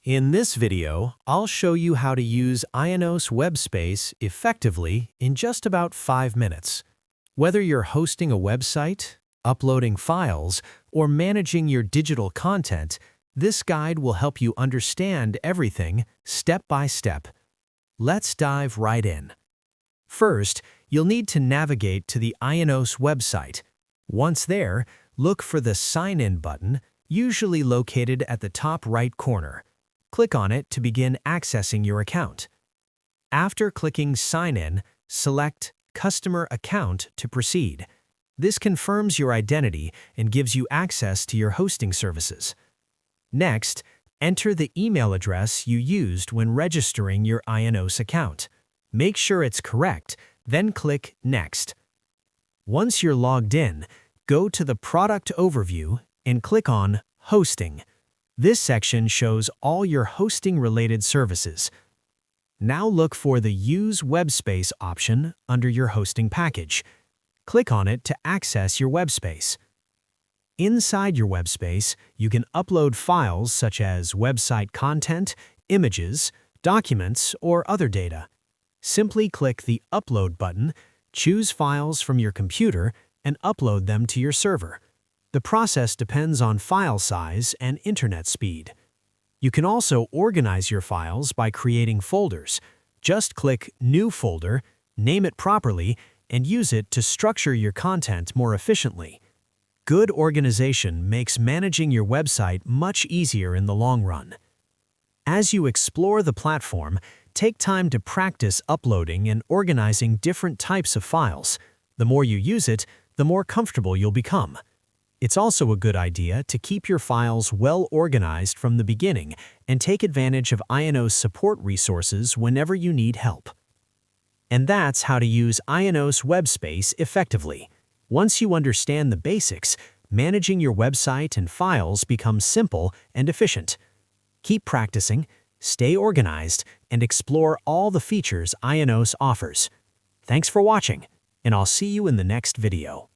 In this video, I'll show you how to use Ionos Webspace effectively in just about 5 minutes. Whether you're hosting a website, uploading files, or managing your digital content, this guide will help you understand everything step by step. Let's dive right in. First, you'll need to navigate to the Ionos website. Once there, look for the Sign In button, usually located at the top right corner. Click on it to begin accessing your account. After clicking Sign In, select Customer Account to proceed. This confirms your identity and gives you access to your hosting services. Next, enter the email address you used when registering your Ionos account. Make sure it's correct, then click Next. Once you're logged in, go to the Product Overview and click on Hosting. This section shows all your hosting-related services. Now look for the Use Webspace option under your hosting package. Click on it to access your webspace. Inside your webspace, you can upload files such as website content, images, documents, or other data. Simply click the Upload button, choose files from your computer, and upload them to your server. The process depends on file size and internet speed. You can also organize your files by creating folders. Just click New Folder, name it properly, and use it to structure your content more efficiently. Good organization makes managing your website much easier in the long run. As you explore the platform, take time to practice uploading and organizing different types of files. The more you use it, the more comfortable you'll become. It's also a good idea to keep your files well organized from the beginning and take advantage of Ionos support resources whenever you need help. And that's how to use Ionos Webspace effectively. Once you understand the basics, managing your website and files becomes simple and efficient. Keep practicing, stay organized, and explore all the features Ionos offers. Thanks for watching, and I'll see you in the next video.